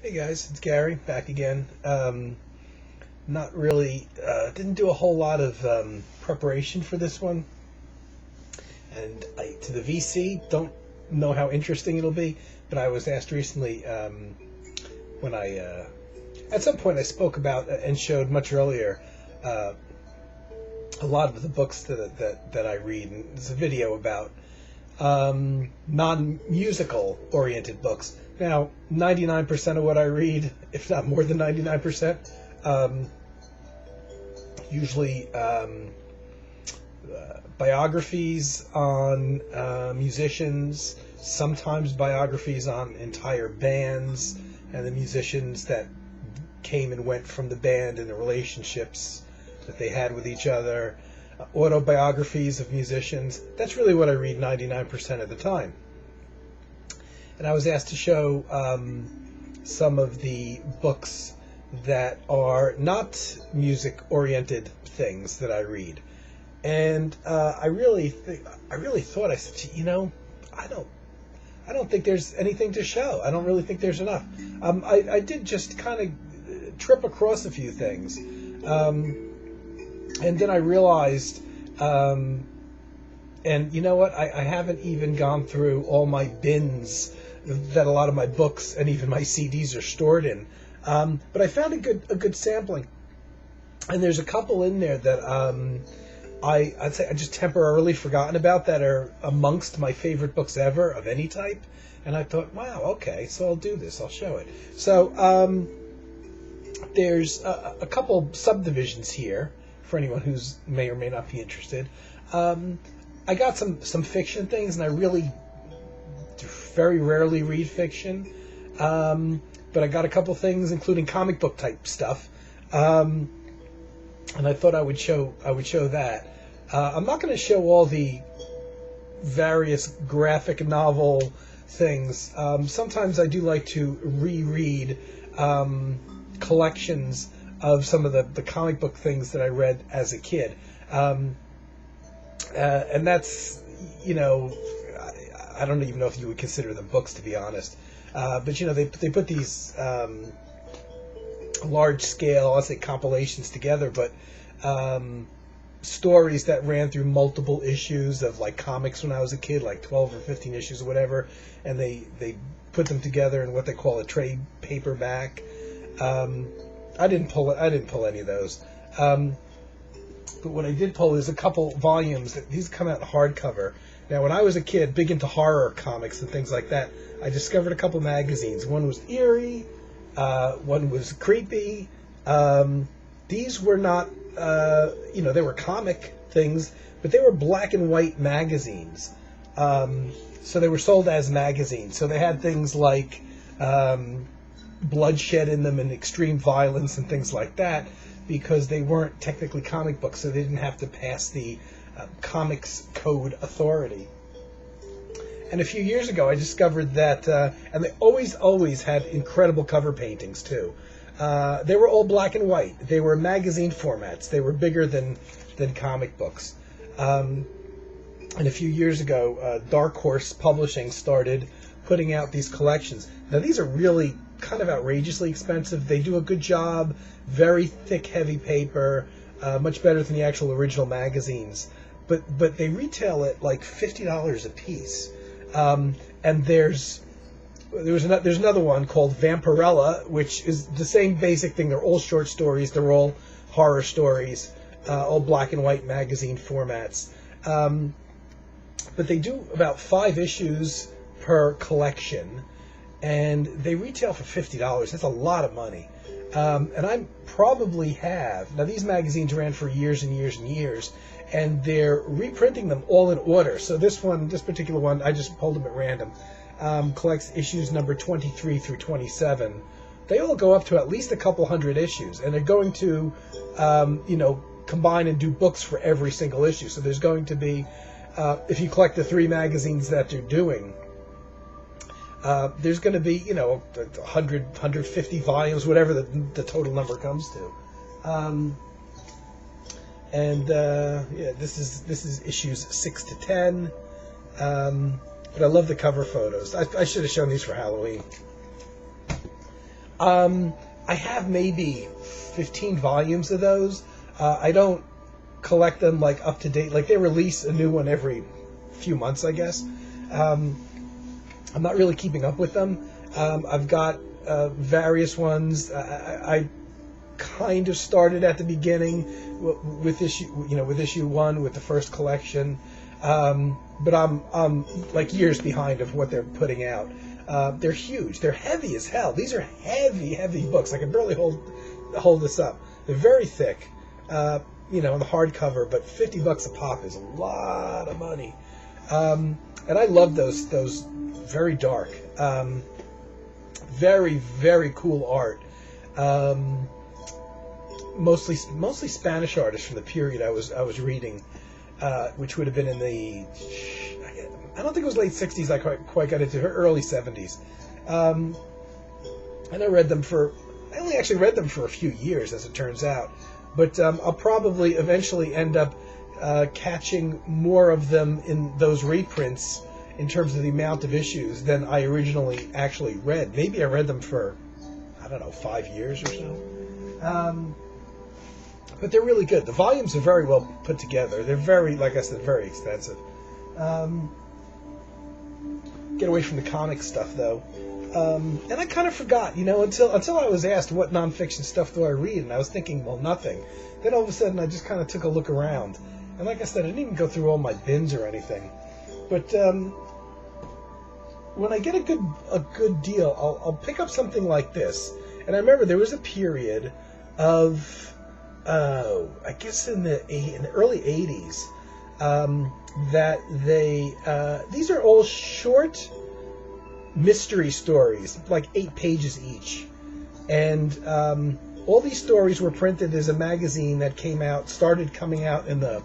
Hey guys, it's Gary back again. Not really, didn't do a whole lot of preparation for this one, and to the VC, don't know how interesting it'll be. But I was asked recently when at some point, I spoke about and showed much earlier a lot of the books that I read, and there's a video about non-musical oriented books. Now, 99% of what I read, if not more than 99%, usually biographies on musicians, sometimes biographies on entire bands and the musicians that came and went from the band and the relationships that they had with each other, autobiographies of musicians. That's really what I read 99% of the time. And I was asked to show some of the books that are not music-oriented things that I read. And I really thought, I said, I don't think there's anything to show. I don't really think there's enough. I did just kind of trip across a few things. And then I realized, and you know what? I haven't even gone through all my bins that a lot of my books and even my CDs are stored in. But I found a good sampling. And there's a couple in there that I'd say I just temporarily forgotten about that are amongst my favorite books ever of any type. And I thought, wow, okay, so I'll do this. I'll show it. So there's a couple subdivisions here for anyone who's may or may not be interested. I got some fiction things, and I really very rarely read fiction. But I got a couple things, including comic book type stuff. And I thought I would show that. I'm not going to show all the various graphic novel things. Sometimes I do like to reread collections of some of the comic book things that I read as a kid. And that's, I don't even know if you would consider them books, to be honest. But, they put these large-scale, I'll say compilations together, but stories that ran through multiple issues of, like, comics when I was a kid, like 12 or 15 issues or whatever, and they put them together in what they call a trade paperback. I didn't pull any of those. But what I did pull is a couple volumes. These come out in hardcover. Now, when I was a kid, big into horror comics and things like that, I discovered a couple magazines. One was eerie, one was creepy. These were not, they were comic things, but they were black and white magazines. So they were sold as magazines. So they had things like bloodshed in them and extreme violence and things like that, because they weren't technically comic books, so they didn't have to pass the Comics Code Authority. And a few years ago, I discovered that, and they always had incredible cover paintings too. They were all black and white. They were magazine formats. They were bigger than comic books. And a few years ago, Dark Horse Publishing started putting out these collections. Now, these are really kind of outrageously expensive. They do a good job. Very thick, heavy paper, much better than the actual original magazines. But they retail at like $50 a piece. And there's another one called Vampirella, which is the same basic thing. They're all short stories. They're all horror stories, all black and white magazine formats. But they do about 5 issues per collection, and they retail for $50. That's a lot of money. And I probably have. Now, these magazines ran for years and years and years, and they're reprinting them all in order. So this particular one, I just pulled them at random, collects issues number 23 through 27. They all go up to at least a couple hundred issues, and they're going to, combine and do books for every single issue. So there's going to be, if you collect the 3 magazines that they're doing, there's going to be, 100, 150 volumes, whatever the total number comes to. This is issues 6 to 10. But I love the cover photos. I should have shown these for Halloween. I have maybe 15 volumes of those. I don't collect them like up to date. Like they release a new one every few months, I guess. I'm not really keeping up with them. I've got various ones. I kind of started at the beginning with issue 1 with the first collection, but I'm like years behind of what they're putting out. They're huge. They're heavy as hell. These are heavy books. I can barely hold this up. They're very thick, on the hardcover, but $50 a pop is a lot of money. And I love those very dark, very, very cool art. Mostly Spanish artists from the period I was reading, which would have been in the, I don't think it was late 60s. I quite got into her early 70s, and I only actually read them for a few years, as it turns out. But I'll probably eventually end up catching more of them in those reprints in terms of the amount of issues than I originally actually read. Maybe I read them for, I don't know, 5 years or so. But they're really good. The volumes are very well put together. They're very, like I said, very expensive. Get away from the comic stuff, though. And I kind of forgot, until I was asked what nonfiction stuff do I read, and I was thinking, well, nothing. Then all of a sudden, I just kind of took a look around. And like I said, I didn't even go through all my bins or anything. But when I get a good deal, I'll pick up something like this. And I remember there was a period of, I guess in the early 80s, that these are all short mystery stories, like 8 pages each. And all these stories were printed as a magazine that started coming out in the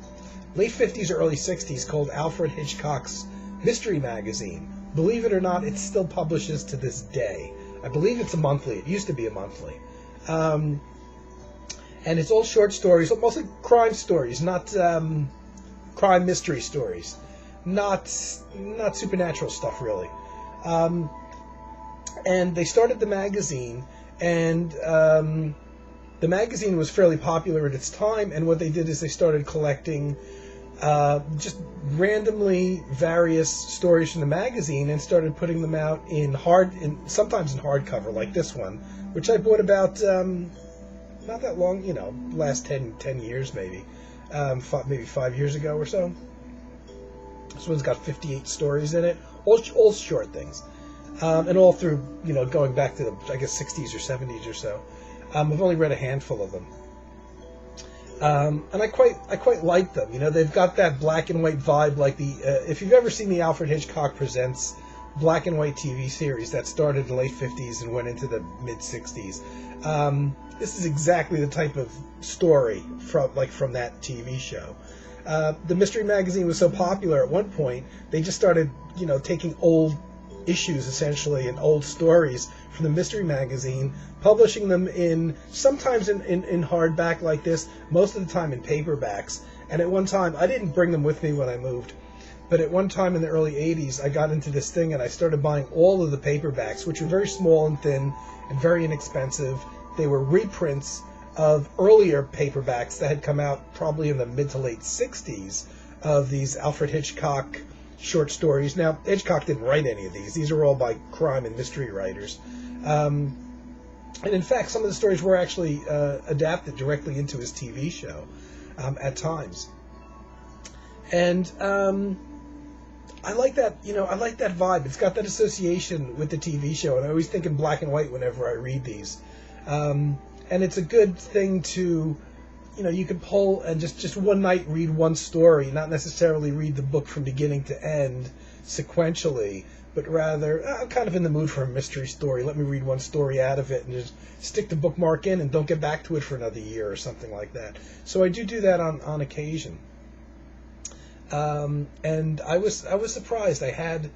late 50s or early 60s, called Alfred Hitchcock's Mystery Magazine. Believe it or not, it still publishes to this day. I believe it's a monthly. It used to be a monthly. And it's all short stories, mostly crime stories, not crime mystery stories, not supernatural stuff, really. And they started the magazine, and the magazine was fairly popular at its time, and what they did is they started collecting just randomly various stories from the magazine and started putting them out sometimes in hardcover, like this one, which I bought about not that long, last 10 years maybe, maybe 5 years ago or so. This one's got 58 stories in it, all short things, and all through, going back to the, I guess, 60s or 70s or so. I've only read a handful of them, and I quite like them. They've got that black and white vibe, like if you've ever seen the Alfred Hitchcock Presents black and white TV series that started in the late 50s and went into the mid 60s. This is exactly the type of story from that TV show. The Mystery Magazine was so popular at one point, they just started, taking old issues, essentially, and old stories from the Mystery Magazine, publishing them sometimes in hardback like this, most of the time in paperbacks. And at one time, I didn't bring them with me when I moved, but at one time in the early 80s, I got into this thing and I started buying all of the paperbacks, which were very small and thin and very inexpensive. They were reprints of earlier paperbacks that had come out probably in the mid to late 60s of these Alfred Hitchcock short stories. Now, Hitchcock didn't write any of these. These are all by crime and mystery writers. And in fact, some of the stories were actually adapted directly into his TV show at times. And I like that, I like that vibe. It's got that association with the TV show, and I always think in black and white whenever I read these. And it's a good thing to, you could pull and just one night read one story, not necessarily read the book from beginning to end sequentially, but rather, I'm kind of in the mood for a mystery story. Let me read one story out of it and just stick the bookmark in and don't get back to it for another year or something like that. So I do that on occasion. And I was surprised. I had,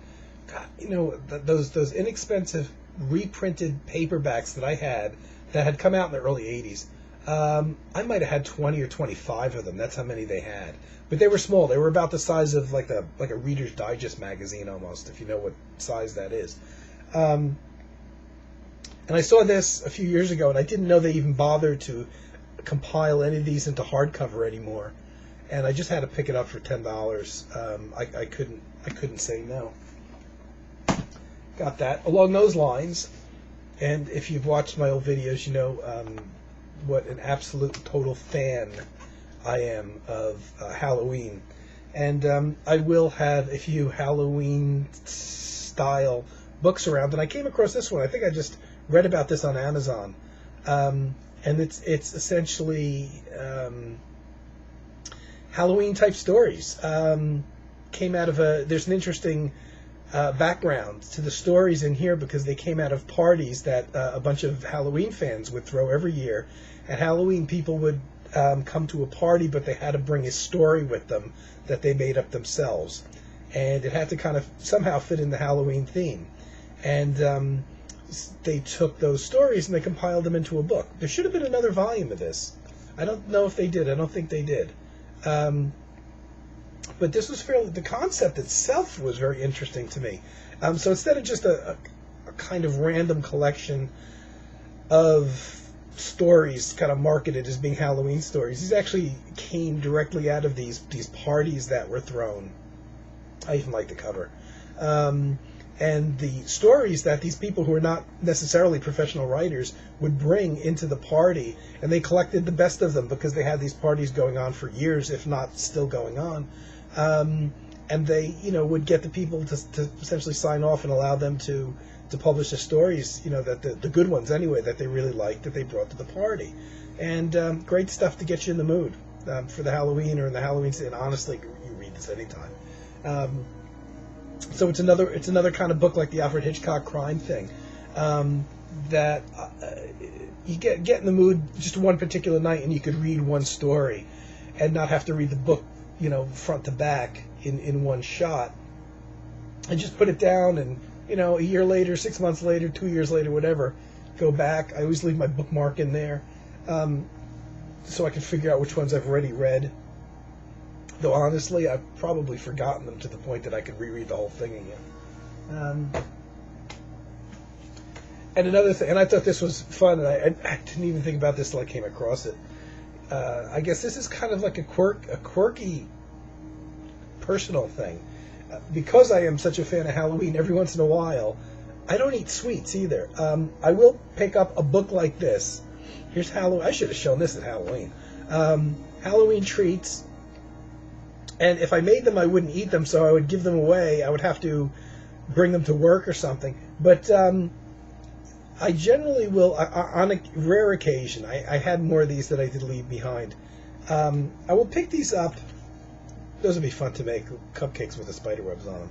those inexpensive reprinted paperbacks that I had that had come out in the early 80s. I might have had 20 or 25 of them. That's how many they had. But they were small. They were about the size of like a Reader's Digest magazine almost, if you know what size that is. And I saw this a few years ago, and I didn't know they even bothered to compile any of these into hardcover anymore. And I just had to pick it up for $10. I couldn't say no. Got that. Along those lines, and if you've watched my old videos, you know what an absolute total fan I am of Halloween. And I will have a few Halloween-style books around. And I came across this one. I think I just read about this on Amazon. And it's essentially Halloween-type stories. Came out of there's an interesting background to the stories in here because they came out of parties that a bunch of Halloween fans would throw every year. At Halloween, people would come to a party, but they had to bring a story with them that they made up themselves. And it had to kind of somehow fit in the Halloween theme. And they took those stories and they compiled them into a book. There should have been another volume of this. I don't know if they did. I don't think they did. But this was the concept itself was very interesting to me. So instead of just a kind of random collection of stories kind of marketed as being Halloween stories, these actually came directly out of these parties that were thrown. I even like the cover. And the stories that these people who are not necessarily professional writers would bring into the party, and they collected the best of them because they had these parties going on for years, if not still going on. And they, would get the people to essentially sign off and allow them to publish the stories, that the good ones anyway, that they really liked, that they brought to the party. And great stuff to get you in the mood for the Halloween or in the Halloween season. Honestly, you read this anytime. So it's another kind of book like the Alfred Hitchcock crime thing, that you get in the mood just one particular night and you could read one story and not have to read the book, front to back in one shot, and just put it down and, a year later, 6 months later, 2 years later, whatever, go back. I always leave my bookmark in there so I can figure out which ones I've already read. Though honestly, I've probably forgotten them to the point that I could reread the whole thing again. And another thing, and I thought this was fun, and I didn't even think about this till I came across it. I guess this is kind of like a quirky personal thing. Because I am such a fan of Halloween, every once in a while, I don't eat sweets either. I will pick up a book like this. Here's Halloween. I should have shown this at Halloween. Halloween treats. And if I made them, I wouldn't eat them, so I would give them away. I would have to bring them to work or something. But I generally will, on a rare occasion, I had more of these that I did leave behind. I will pick these up. Those would be fun to make, cupcakes with the spider webs on them.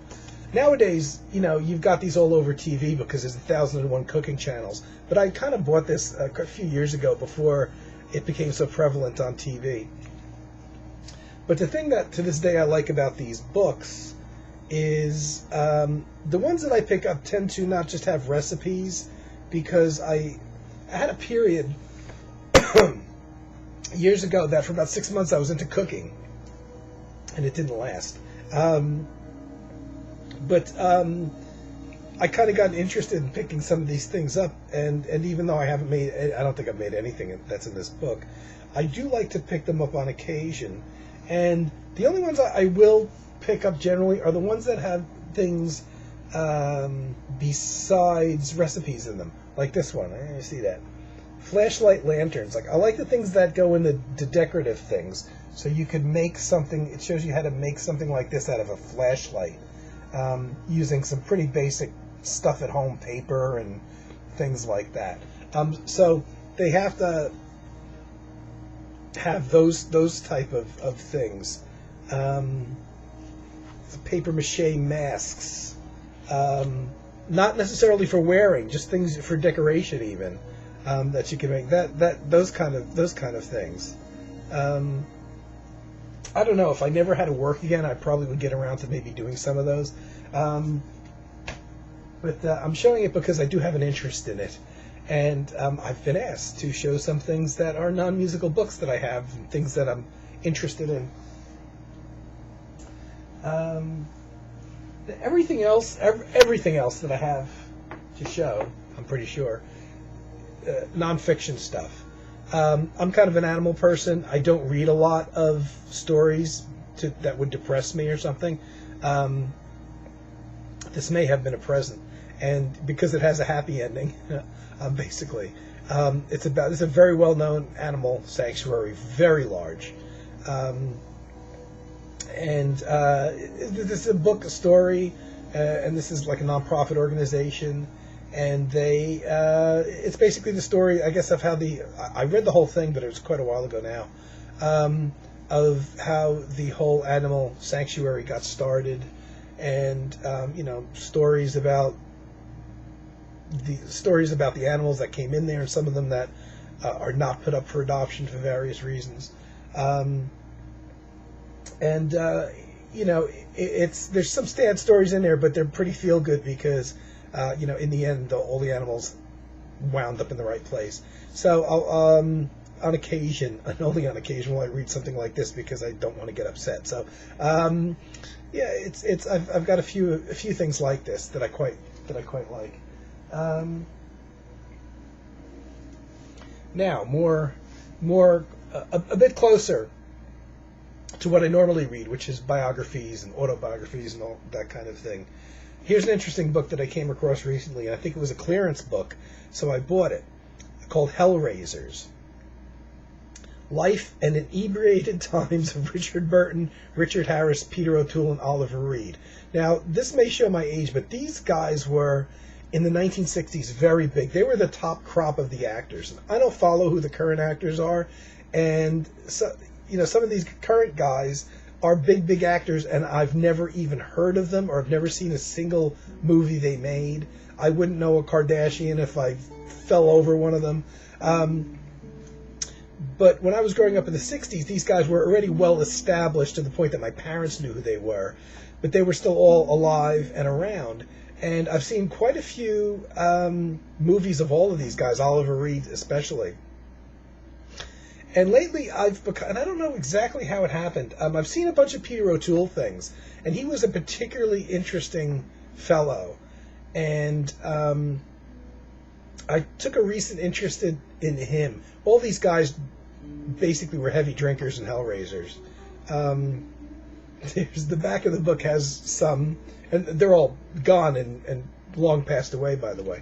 Nowadays, you've got these all over TV because there's 1,001 cooking channels. But I kind of bought this a few years ago before it became so prevalent on TV. But the thing that to this day I like about these books is the ones that I pick up tend to not just have recipes, because I had a period years ago that for about 6 months I was into cooking, and it didn't last. But I kind of got interested in picking some of these things up, and even though I don't think I've made anything that's in this book, I do like to pick them up on occasion. And the only ones I will pick up generally are the ones that have things besides recipes in them, like this one. You see that? Flashlight lanterns. I like the things that go in the decorative things. So you could make something. It shows you how to make something like this out of a flashlight, using some pretty basic stuff at home, paper and things like that. So they have to have those type of things. Paper mache masks, not necessarily for wearing, just things for decoration even, that you can make. Those kind of things. I don't know, if I never had to work again, I probably would get around to maybe doing some of those. But I'm showing it because I do have an interest in it. And I've been asked to show some things that are non-musical books that I have, and things that I'm interested in. Everything else that I have to show, I'm pretty sure, nonfiction stuff. I'm kind of an animal person. I don't read a lot of stories that would depress me or something. This may have been a present, and because it has a happy ending, basically, it's a very well-known animal sanctuary, very large, and this is a book, a story, and this is like a nonprofit organization. And it's basically the story, I guess, of how I read the whole thing, but it was quite a while ago now, of how the whole animal sanctuary got started, and stories about the animals that came in there, and some of them that are not put up for adoption for various reasons, there's some sad stories in there, but they're pretty feel good because. In the end, all the animals wound up in the right place. So I'll, on occasion, and only on occasion, will I read something like this because I don't want to get upset. So, I've got a few things like this that I quite like. Now, a bit closer to what I normally read, which is biographies and autobiographies and all that kind of thing. Here's an interesting book that I came across recently. I think it was a clearance book, so I bought it, called Hellraisers. Life and Inebriated Times of Richard Burton, Richard Harris, Peter O'Toole, and Oliver Reed. Now, this may show my age, but these guys were, in the 1960s, very big. They were the top crop of the actors. I don't follow who the current actors are, and so, some of these current guys are big actors, and I've never even heard of them, or I've never seen a single movie they made. I wouldn't know a Kardashian if I fell over one of them. But when I was growing up in the 60s, these guys were already well established to the point that my parents knew who they were, but they were still all alive and around. And I've seen quite a few movies of all of these guys, Oliver Reed especially. And lately, and I don't know exactly how it happened, I've seen a bunch of Peter O'Toole things, and he was a particularly interesting fellow. And I took a recent interest in him. All these guys basically were heavy drinkers and hellraisers. The back of the book has some, and they're all gone and long passed away, by the way.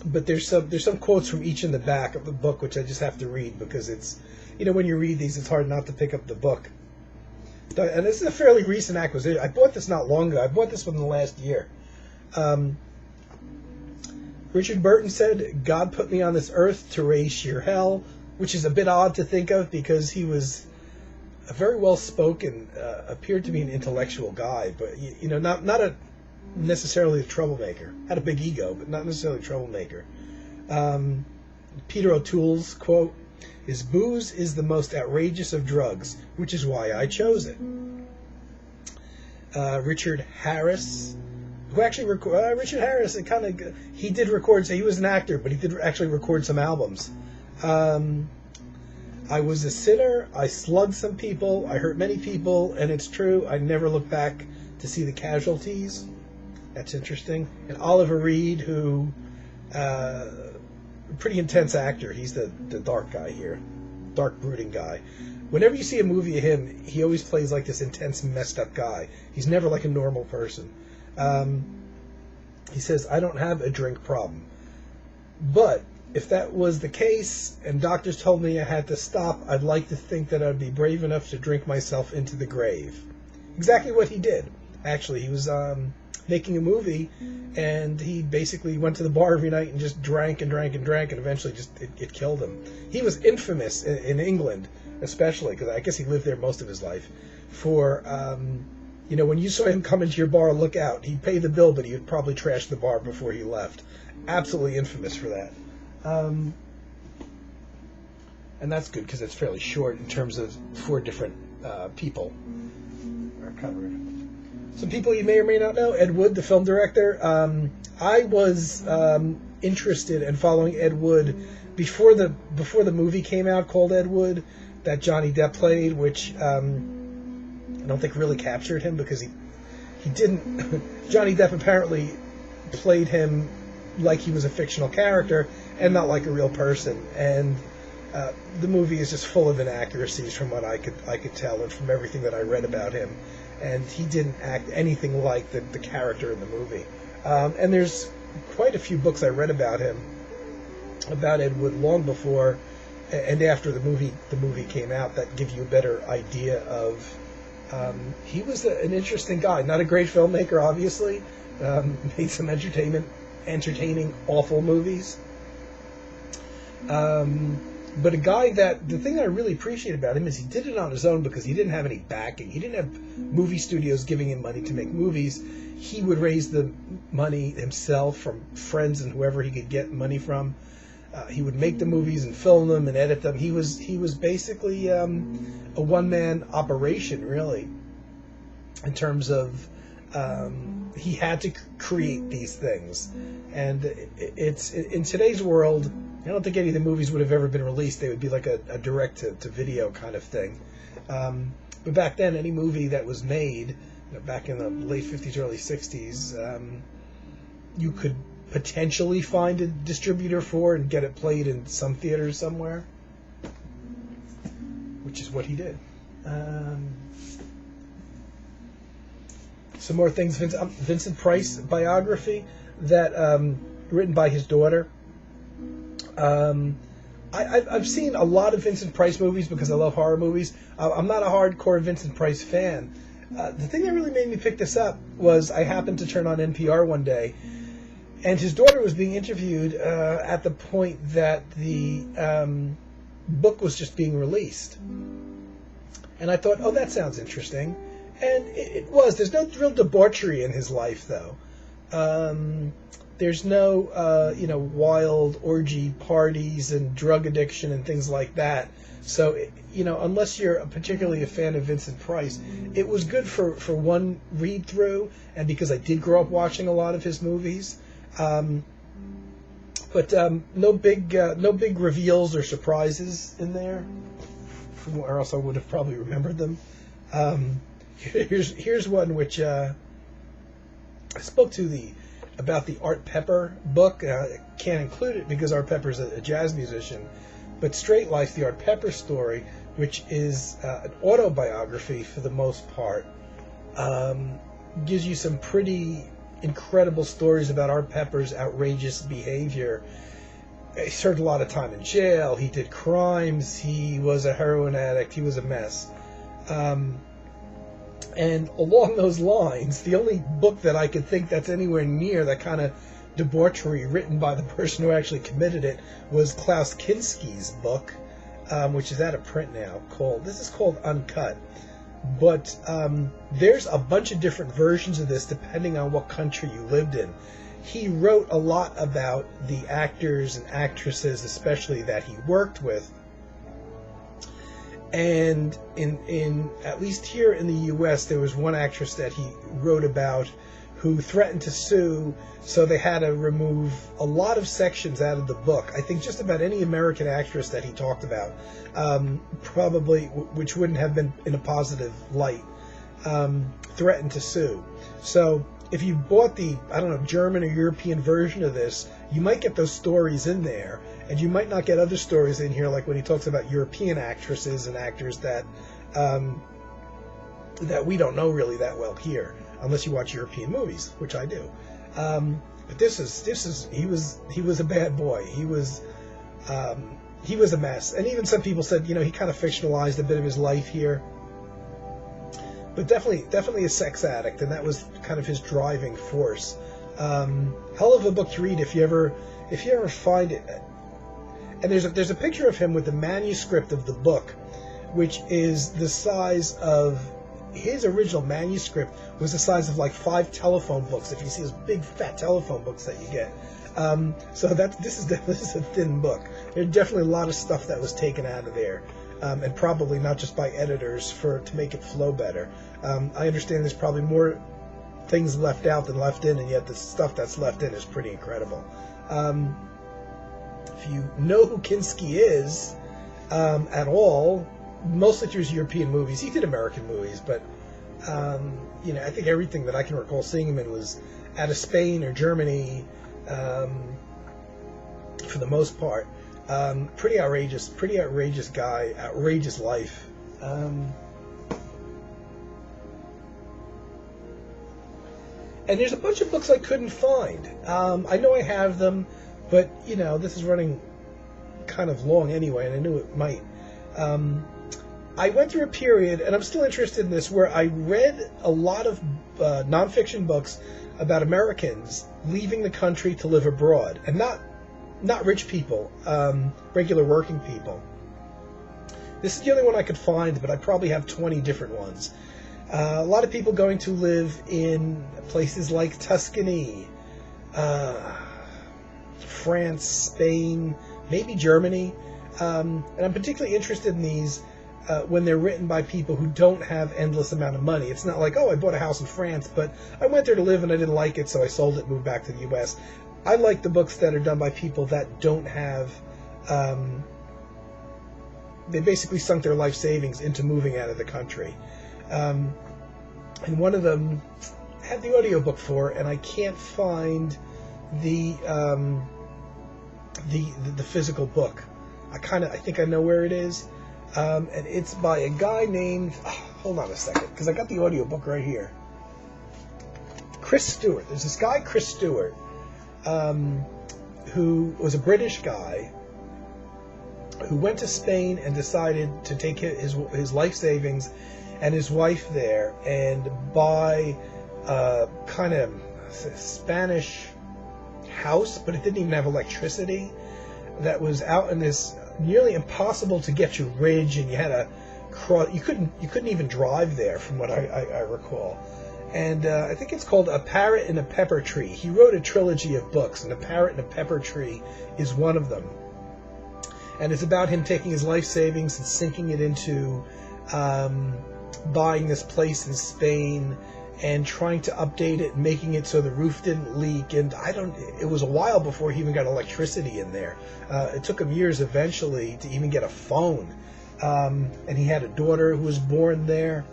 But there's some quotes from each in the back of the book, which I just have to read because it's, when you read these, it's hard not to pick up the book. And this is a fairly recent acquisition. I bought this not long ago. I bought this within the last year. Richard Burton said, "God put me on this earth to raise sheer hell," which is a bit odd to think of because he was a very well-spoken, appeared to be an intellectual guy, but not necessarily a troublemaker. Had a big ego, but not necessarily a troublemaker. Peter O'Toole's quote is, "Booze is the most outrageous of drugs, which is why I chose it." Richard Harris, who actually Richard Harris, he did record. So he was an actor, but he did actually record some albums. "I was a sinner. I slugged some people. I hurt many people, and it's true. I never look back to see the casualties." That's interesting. And Oliver Reed, who, pretty intense actor. He's the dark guy here, dark brooding guy. Whenever you see a movie of him, he always plays like this intense, messed up guy. He's never like a normal person. He says, "I don't have a drink problem. But if that was the case and doctors told me I had to stop, I'd like to think that I'd be brave enough to drink myself into the grave." Exactly what he did. Actually, he was making a movie, and he basically went to the bar every night and just drank and drank and drank, and eventually it killed him. He was infamous in England, especially, because I guess he lived there most of his life, for, when you saw him come into your bar, look out. He'd pay the bill, but he would probably trash the bar before he left. Absolutely infamous for that. And that's good, because it's fairly short in terms of 4 different people. Some people you may or may not know. Ed Wood, the film director. I was interested in following Ed Wood before the movie came out called Ed Wood that Johnny Depp played, which I don't think really captured him because he didn't. Johnny Depp apparently played him like he was a fictional character and not like a real person. And the movie is just full of inaccuracies from what I could tell, and from everything that I read about him. And he didn't act anything like the character in the movie. And there's quite a few books I read about him, about Ed Wood, long before and after the movie came out, that give you a better idea of. He was an interesting guy. Not a great filmmaker, obviously. Made some entertaining, awful movies. But a guy that, the thing that I really appreciate about him is he did it on his own because he didn't have any backing. He didn't have movie studios giving him money to make movies. He would raise the money himself from friends and whoever he could get money from. He would make the movies and film them and edit them. He was basically a one-man operation, really, in terms of he had to create these things. And it's in today's world, I don't think any of the movies would have ever been released. They would be like a direct-to-video kind of thing. But back then, any movie that was made, back in the late 50s, early 60s, you could potentially find a distributor for and get it played in some theater somewhere, which is what he did. Some more things. Vincent Price biography that written by his daughter. I've seen a lot of Vincent Price movies because I love horror movies. I'm not a hardcore Vincent Price fan. The thing that really made me pick this up was I happened to turn on NPR one day, and his daughter was being interviewed at the point that the book was just being released. And I thought, oh, that sounds interesting. And it was. There's no real debauchery in his life, though. There's no, wild orgy parties and drug addiction and things like that. So, unless you're particularly a fan of Vincent Price, it was good for one read-through, and because I did grow up watching a lot of his movies. But no big reveals or surprises in there, or else I would have probably remembered them. Here's one which I spoke to about the Art Pepper book. I can't include it because Art Pepper's a jazz musician, but Straight Life, the Art Pepper story, which is an autobiography for the most part, gives you some pretty incredible stories about Art Pepper's outrageous behavior. He served a lot of time in jail. He did crimes. He was a heroin addict. He was a mess. And along those lines, the only book that I could think that's anywhere near that kind of debauchery written by the person who actually committed it was Klaus Kinski's book, which is out of print now. This is called Uncut. But there's a bunch of different versions of this depending on what country you lived in. He wrote a lot about the actors and actresses, especially that he worked with. And in at least here in the U.S., there was one actress that he wrote about who threatened to sue, so they had to remove a lot of sections out of the book. I think just about any American actress that he talked about, probably, which wouldn't have been in a positive light, threatened to sue. So if you bought the, German or European version of this, you might get those stories in there, and you might not get other stories in here, like when he talks about European actresses and actors that we don't know really that well here, unless you watch European movies, which I do. But he was a bad boy. He was a mess, and even some people said, he kind of fictionalized a bit of his life here. But definitely a sex addict, and that was kind of his driving force. Hell of a book to read if you ever find it. And there's a picture of him with the manuscript of the book, which is the size of his original manuscript was the size of like 5 telephone books. If you see those big fat telephone books that you get, so this is a thin book. There's definitely a lot of stuff that was taken out of there, and probably not just by editors to make it flow better. I understand there's probably more things left out than left in, and yet the stuff that's left in is pretty incredible. If you know who Kinski is at all, mostly through his European movies. He did American movies, but I think everything that I can recall seeing him in was out of Spain or Germany, for the most part. Pretty outrageous guy, outrageous life. And there's a bunch of books I couldn't find. I know I have them, but, this is running kind of long anyway, and I knew it might. I went through a period, and I'm still interested in this, where I read a lot of nonfiction books about Americans leaving the country to live abroad, and not rich people, regular working people. This is the only one I could find, but I probably have 20 different ones. A lot of people going to live in places like Tuscany, France, Spain, maybe Germany. And I'm particularly interested in these when they're written by people who don't have endless amount of money. It's not like, I bought a house in France, but I went there to live and I didn't like it, so I sold it and moved back to the U.S. I like the books that are done by people that don't have... they basically sunk their life savings into moving out of the country. And one of them I have the audiobook for, and I can't find the physical book. I think I know where it is. And it's by a guy named, hold on a second, because I got the audiobook right here. Chris Stewart. There's this guy, Chris Stewart, who was a British guy who went to Spain and decided to take his life savings and his wife there and buy a kind of Spanish house, but it didn't even have electricity, that was out in this nearly impossible to get to ridge, and you had to cross. You couldn't even drive there, from what I recall. And I think it's called A Parrot and a Pepper Tree. He wrote a trilogy of books, and A Parrot and a Pepper Tree is one of them. And it's about him taking his life savings and sinking it into buying this place in Spain and trying to update it and making it so the roof didn't leak. And it was a while before he even got electricity in there. It took him years eventually to even get a phone. And he had a daughter who was born there.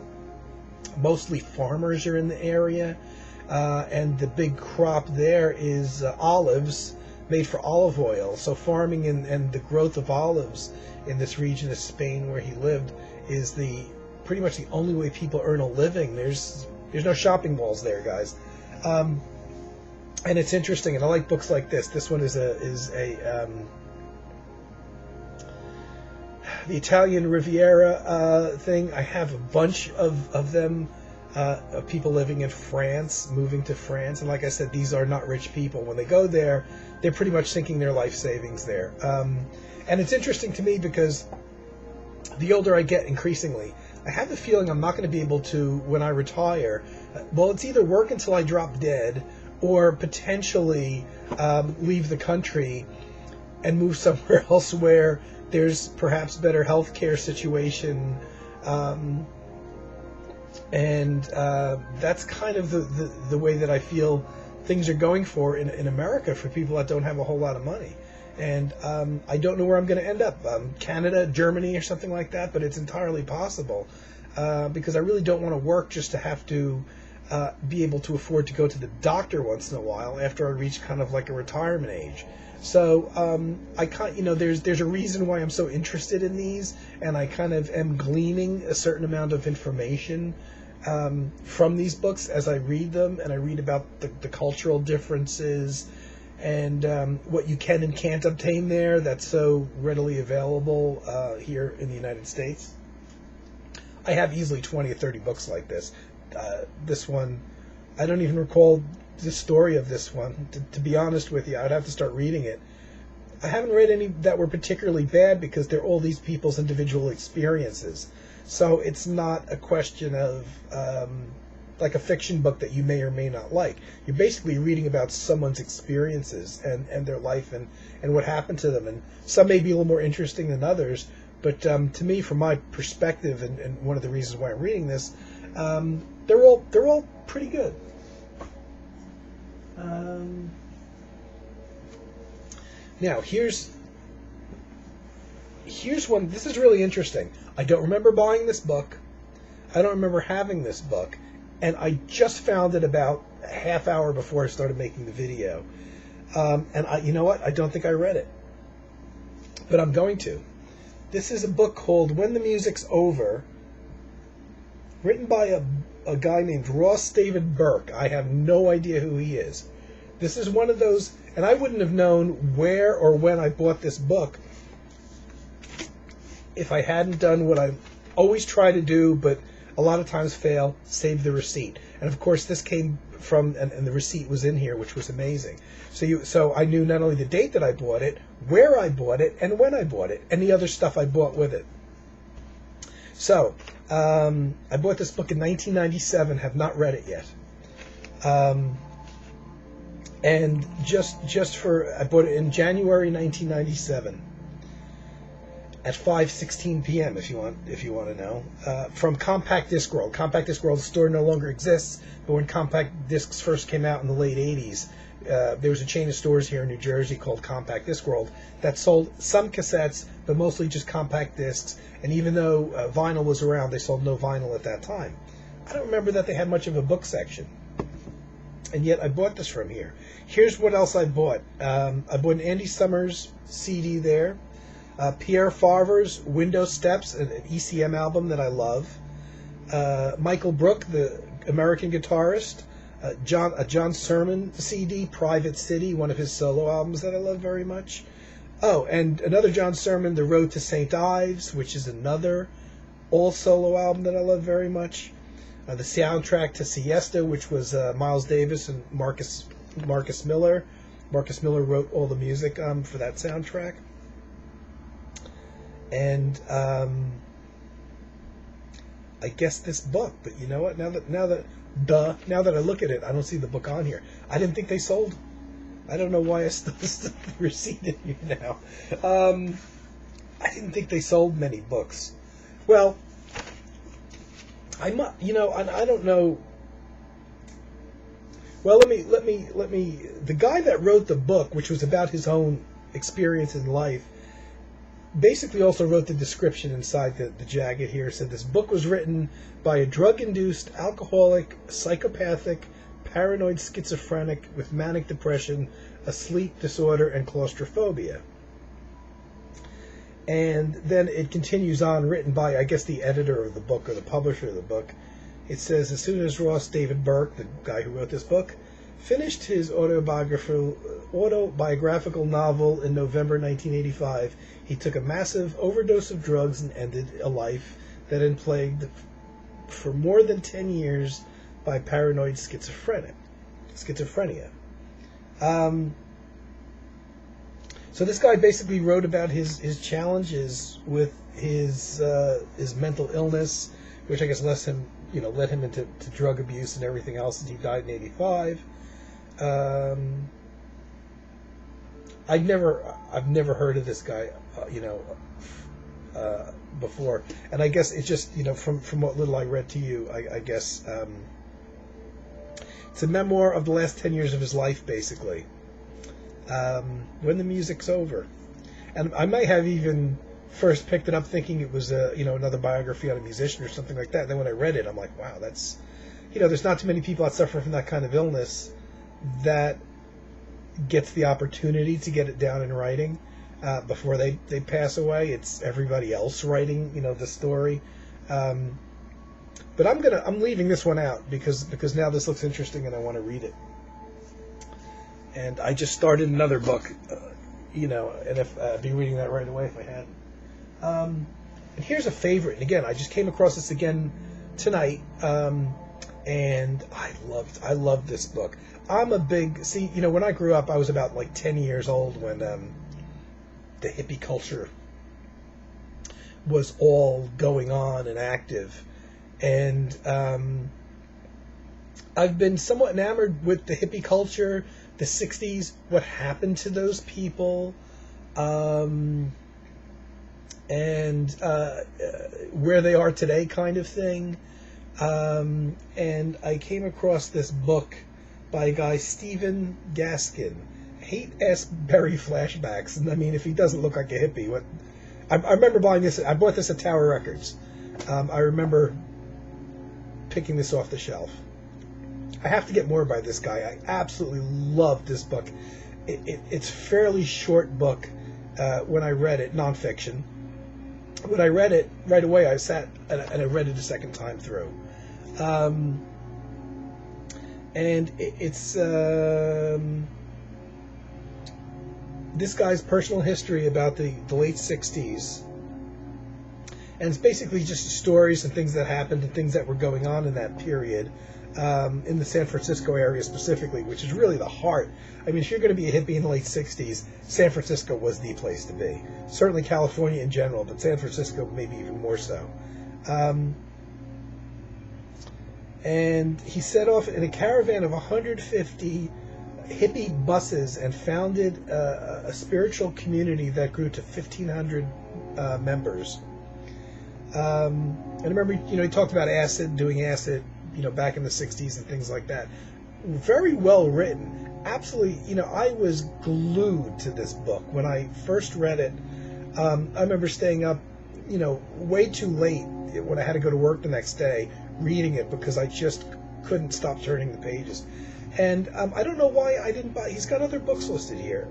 Mostly farmers are in the area. And the big crop there is olives, made for olive oil. So farming and the growth of olives in this region of Spain where he lived is pretty much the only way people earn a living. There's no shopping malls there, guys. And it's interesting, and I like books like this. This one is the Italian Riviera thing. I have a bunch of them, of people living in France, moving to France. And like I said, these are not rich people. When they go there, they're pretty much sinking their life savings there. And it's interesting to me because the older I get, increasingly, I have the feeling I'm not going to be able to, when I retire, well, it's either work until I drop dead or potentially leave the country and move somewhere else where there's perhaps better healthcare situation. And that's kind of the way that I feel things are going for in America for people that don't have a whole lot of money. And I don't know where I'm going to end up. Canada, Germany, or something like that, but it's entirely possible because I really don't want to work just to have to be able to afford to go to the doctor once in a while after I reach kind of like a retirement age. So there's a reason why I'm so interested in these, and I kind of am gleaning a certain amount of information from these books as I read them, and I read about the cultural differences and what you can and can't obtain there that's so readily available here in the United States. I have easily 20 or 30 books like this. This one, I don't even recall the story of this one. To be honest with you, I'd have to start reading it. I haven't read any that were particularly bad because they're all these people's individual experiences. So it's not a question of like a fiction book that you may or may not like. You're basically reading about someone's experiences and their life and what happened to them. And some may be a little more interesting than others, but to me, from my perspective, and one of the reasons why I'm reading this, they're all pretty good. Now here's one. This is really interesting. I don't remember buying this book. I don't remember having this book. And I just found it about a half hour before I started making the video. And you know what? I don't think I read it, but I'm going to. This is a book called When the Music's Over, written by a guy named Ross David Burke. I have no idea who he is. This is one of those, and I wouldn't have known where or when I bought this book if I hadn't done what I always try to do, but a lot of times fail, save the receipt. And of course, this came from, and the receipt was in here, which was amazing. So I knew not only the date that I bought it, where I bought it, and when I bought it, and the other stuff I bought with it. So, I bought this book in 1997, have not read it yet. And I bought it in January 1997 at 5:16 p.m. if you want to know, from Compact Disc World. Compact Disc World, the store no longer exists, but when compact discs first came out in the late 80s, there was a chain of stores here in New Jersey called Compact Disc World that sold some cassettes, but mostly just compact discs. And even though vinyl was around, they sold no vinyl at that time. I don't remember that they had much of a book section. And yet I bought this from here. Here's what else I bought. I bought an Andy Summers CD there. Pierre Farver's Window Steps, an ECM album that I love. Michael Brook, the American guitarist. A John Sermon CD, Private City, one of his solo albums that I love very much. Oh, and another John Sermon, The Road to St. Ives, which is another all-solo album that I love very much. The soundtrack to Siesta, which was Miles Davis and Marcus Miller. Marcus Miller wrote all the music for that soundtrack. And I guess this book, but you know what? Now that I look at it, I don't see the book on here. I didn't think they sold. I don't know why I still the receipt in here now. I didn't think they sold many books. Well, I don't know. Well, let me. The guy that wrote the book, which was about his own experience in life, basically also wrote the description inside the jacket here. It said this book was written by a drug-induced, alcoholic, psychopathic, paranoid schizophrenic with manic depression, a sleep disorder, and claustrophobia. And then it continues on, written by, I guess, the editor of the book or the publisher of the book. It says, as soon as Ross David Burke, the guy who wrote this book, finished his autobiographical novel in November 1985, he took a massive overdose of drugs and ended a life that had been plagued for more than 10 years by paranoid schizophrenia. So this guy basically wrote about his challenges with his mental illness, which I guess led him into drug abuse and everything else, and he died in 85. I've never heard of this guy, before, and I guess it's just from what little I read to you, I guess it's a memoir of the last 10 years of his life, basically. When the Music's Over, and I might have even first picked it up thinking it was another biography on a musician or something like that. And then when I read it, I'm like, wow, that's there's not too many people that suffer from that kind of illness that gets the opportunity to get it down in writing before they pass away. It's everybody else writing the story. But I'm leaving this one out because now this looks interesting and I want to read it. And I just started another book, and if I'd be reading that right away if I hadn't. And here's a favorite. And again, I just came across this again tonight, and I loved this book. I'm a big when I grew up, I was about 10 years old when the hippie culture was all going on and active, and I've been somewhat enamored with the hippie culture. The 60s, what happened to those people, and where they are today, kind of thing. And I came across this book by a guy, Stephen Gaskin, Hate S. Berry Flashbacks. And I mean, if he doesn't look like a hippie, what? I remember buying this. I bought this at Tower Records. I remember picking this off the shelf. I have to get more by this guy. I absolutely love this book. it's a fairly short book. When I read it, nonfiction. When I read it right away, I sat and I read it a second time through. And it's this guy's personal history about the late 60s. And it's basically just stories and things that happened and things that were going on in that period, in the San Francisco area specifically, which is really the heart. I mean, if you're going to be a hippie in the late 60s, San Francisco was the place to be. Certainly California in general, but San Francisco maybe even more so. And he set off in a caravan of 150 hippie buses and founded a spiritual community that grew to 1,500 members. And I remember, he talked about doing acid, back in the 60s and things like that. Very well written. Absolutely, I was glued to this book. When I first read it, I remember staying up, way too late when I had to go to work the next day, reading it because I just couldn't stop turning the pages. And I don't know why I didn't buy. He's got other books listed here.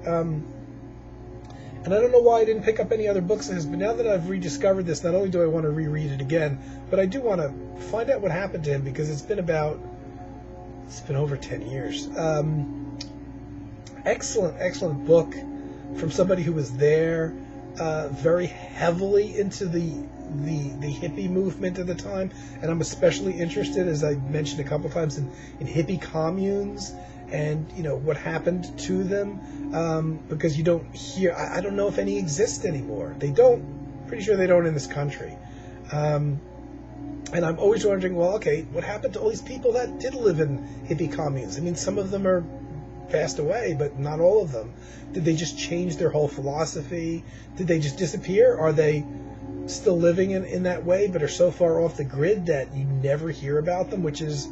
And I don't know why I didn't pick up any other books of his, but now that I've rediscovered this, not only do I want to reread it again, but I do want to find out what happened to him, because it's been over 10 years. Excellent book from somebody who was there, very heavily into the hippie movement at the time, and I'm especially interested, as I mentioned a couple times, in hippie communes and what happened to them, because you don't hear. I don't know if any exist anymore. They don't. Pretty sure they don't in this country. And I'm always wondering, well, okay, what happened to all these people that did live in hippie communes? I mean, some of them are passed away, but not all of them. Did they just change their whole philosophy? Did they just disappear? Are they still living in that way, but are so far off the grid that you never hear about them, which is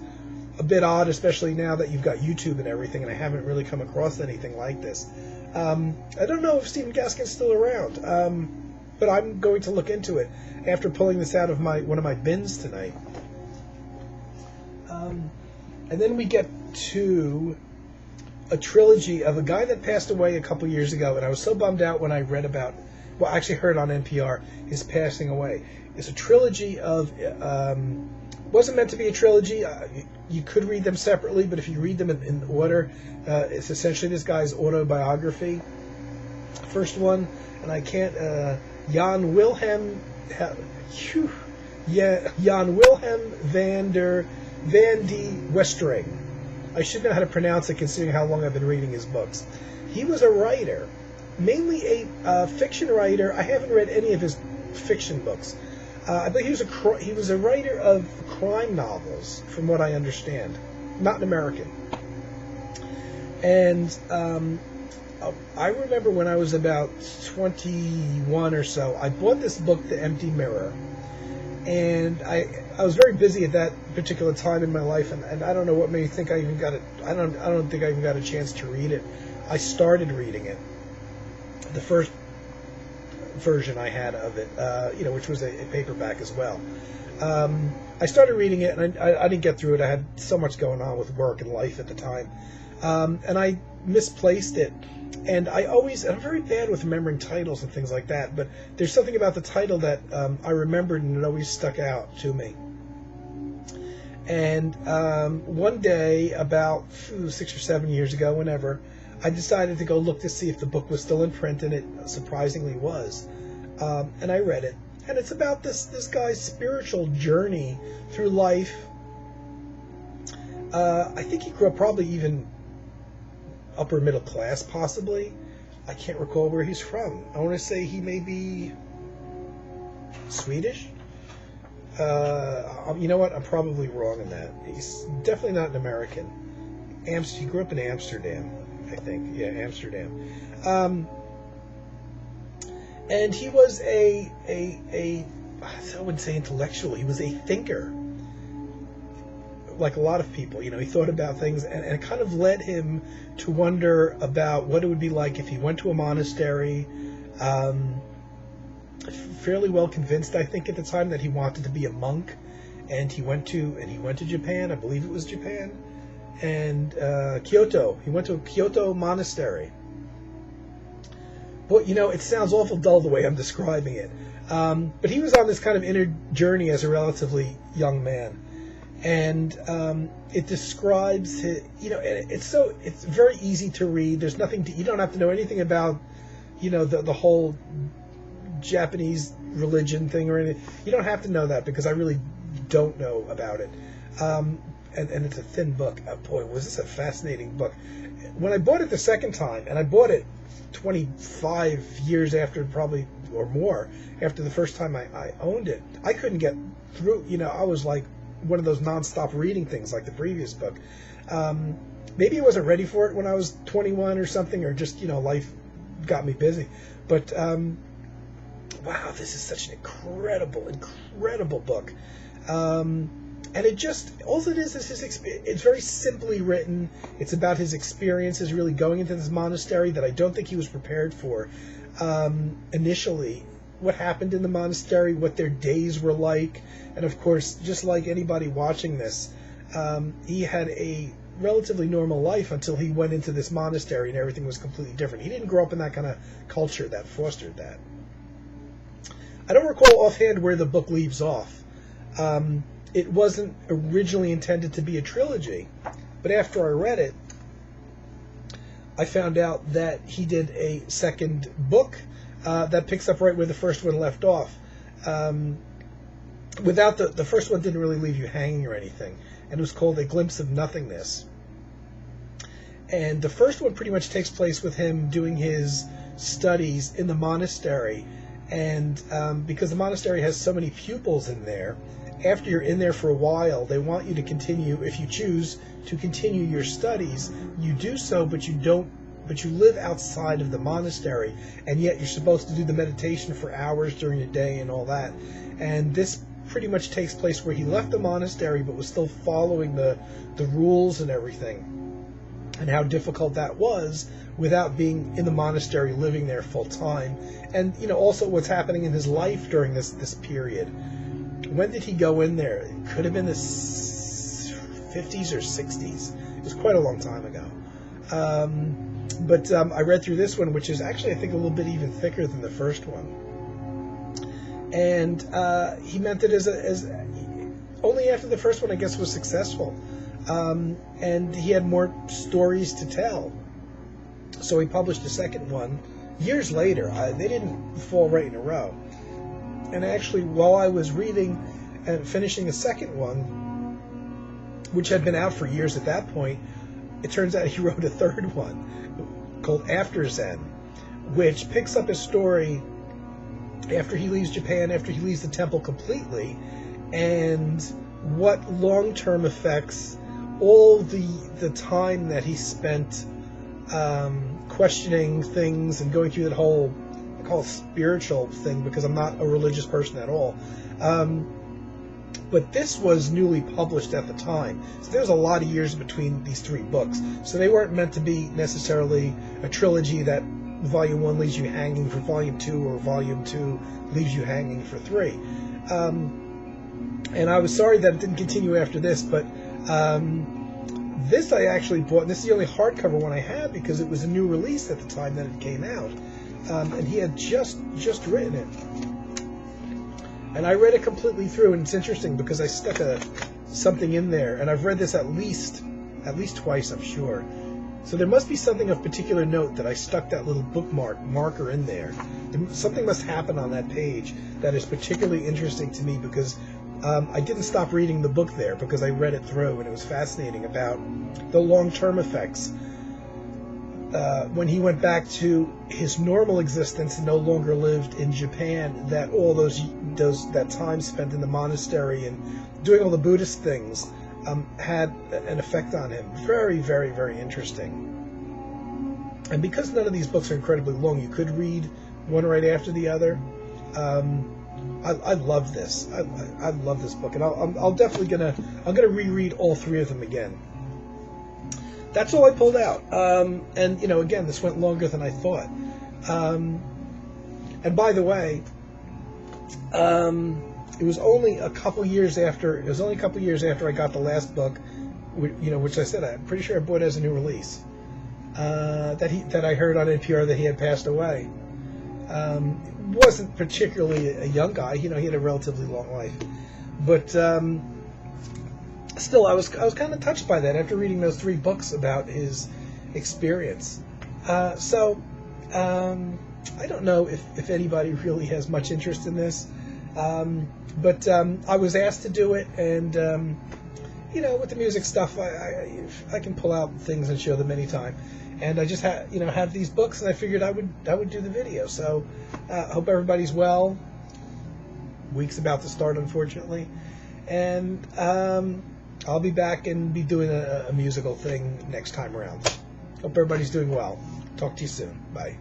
a bit odd, especially now that you've got YouTube and everything, and I haven't really come across anything like this. I don't know if Stephen Gaskin's still around, but I'm going to look into it after pulling this out of one of my bins tonight. And then we get to a trilogy of a guy that passed away a couple years ago, and I was so bummed out when I read about, well, I actually heard on NPR, his passing away. It's a trilogy of, wasn't meant to be a trilogy. You could read them separately, but if you read them in order, it's essentially this guy's autobiography. First one, and I can't, Jan Wilhelm van die Westering. I should know how to pronounce it, considering how long I've been reading his books. He was a writer, mainly a fiction writer. I haven't read any of his fiction books. I believe he was a writer of crime novels, from what I understand. Not an American. And I remember when I was about 21 or so, I bought this book, The Empty Mirror. And I was very busy at that particular time in my life, and I don't know what made me think I even got it. I don't think I even got a chance to read it. I started reading it. The first version I had of it, which was a paperback as well. I started reading it, and I didn't get through it. I had so much going on with work and life at the time, and I misplaced it. And I'm very bad with remembering titles and things like that, but there's something about the title that I remembered, and it always stuck out to me. And one day, about 6 or 7 years ago, whenever, I decided to go look to see if the book was still in print, and it surprisingly was. And I read it. And it's about this guy's spiritual journey through life. I think he grew up probably even upper middle class, possibly. I can't recall where he's from. I want to say he may be Swedish. You know what? I'm probably wrong in that. He's definitely not an American. He grew up in Amsterdam, I think. Yeah, Amsterdam. And he was I wouldn't say intellectual. He was a thinker. Like a lot of people, he thought about things, and it kind of led him to wonder about what it would be like if he went to a monastery. Fairly well convinced, I think, at the time that he wanted to be a monk, and he went to Japan. I believe it was Japan, and Kyoto. He went to a Kyoto monastery, Well, it sounds awful dull the way I'm describing it. But he was on this kind of inner journey as a relatively young man. And it describes his, it's very easy to read. There's nothing you don't have to know anything about, the whole Japanese religion thing or anything. You don't have to know that because I really don't know about it. And it's a thin book. Boy, was this a fascinating book. When I bought it the second time, and I bought it 25 years after, probably, or more, after the first time I owned it, I couldn't get through. I was like one of those nonstop reading things like the previous book. Maybe I wasn't ready for it when I was 21 or something, or just, life got me busy. But, wow, this is such an incredible book. And it just, all it is his experience. It's very simply written. It's about his experiences really going into this monastery that I don't think he was prepared for initially. What happened in the monastery, what their days were like. And of course, just like anybody watching this, he had a relatively normal life until he went into this monastery and everything was completely different. He didn't grow up in that kind of culture that fostered that. I don't recall offhand where the book leaves off. It wasn't originally intended to be a trilogy, but after I read it, I found out that he did a second book that picks up right where the first one left off. Without the first one didn't really leave you hanging or anything, and it was called A Glimpse of Nothingness. And the first one pretty much takes place with him doing his studies in the monastery, and because the monastery has so many pupils in there, after you're in there for a while, they want you to continue, if you choose to continue your studies, you do so, but you live outside of the monastery, and yet you're supposed to do the meditation for hours during the day and all that. And this pretty much takes place where he left the monastery, but was still following the rules and everything, and how difficult that was without being in the monastery, living there full time. And, also what's happening in his life during this period. When did he go in there? It could have been the 50s or 60s. It was quite a long time ago. But I read through this one, which is actually, I think, a little bit even thicker than the first one. And he meant it as only after the first one, I guess, was successful. And he had more stories to tell. So he published a second one years later. They didn't fall right in a row. And actually, while I was reading and finishing the second one, which had been out for years at that point, it turns out he wrote a third one called After Zen, which picks up his story after he leaves Japan, after he leaves the temple completely, and what long-term effects all the time that he spent questioning things and going through that whole, I call it spiritual thing because I'm not a religious person at all. But this was newly published at the time. So there was a lot of years between these three books. So they weren't meant to be necessarily a trilogy that Volume 1 leaves you hanging for Volume 2 or Volume 2 leaves you hanging for 3. And I was sorry that it didn't continue after this, but this I actually bought, and this is the only hardcover one I had because it was a new release at the time that it came out. And he had just written it. And I read it completely through, and it's interesting because I stuck something in there, and I've read this at least twice, I'm sure. So there must be something of particular note that I stuck that little marker in there. Something must happen on that page that is particularly interesting to me because I didn't stop reading the book there because I read it through, and it was fascinating about the long-term effects. When he went back to his normal existence and no longer lived in Japan, that all that time spent in the monastery and doing all the Buddhist things had an effect on him. Very, very, very interesting. And because none of these books are incredibly long, you could read one right after the other. I love this. I love this book, and I'm definitely gonna reread all three of them again. That's all I pulled out. And again, this went longer than I thought. And by the way, it was only a couple years after I got the last book, which I said I'm pretty sure I bought as a new release. That I heard on NPR that he had passed away. Wasn't particularly a young guy. He had a relatively long life, but still, I was kind of touched by that after reading those 3 books about his experience. So I don't know if anybody really has much interest in this, but I was asked to do it, and with the music stuff, I can pull out things and show them anytime. And I just have these books, and I figured I would do the video. So hope everybody's well. Week's about to start, unfortunately, and I'll be back and be doing a musical thing next time around. Hope everybody's doing well. Talk to you soon. Bye.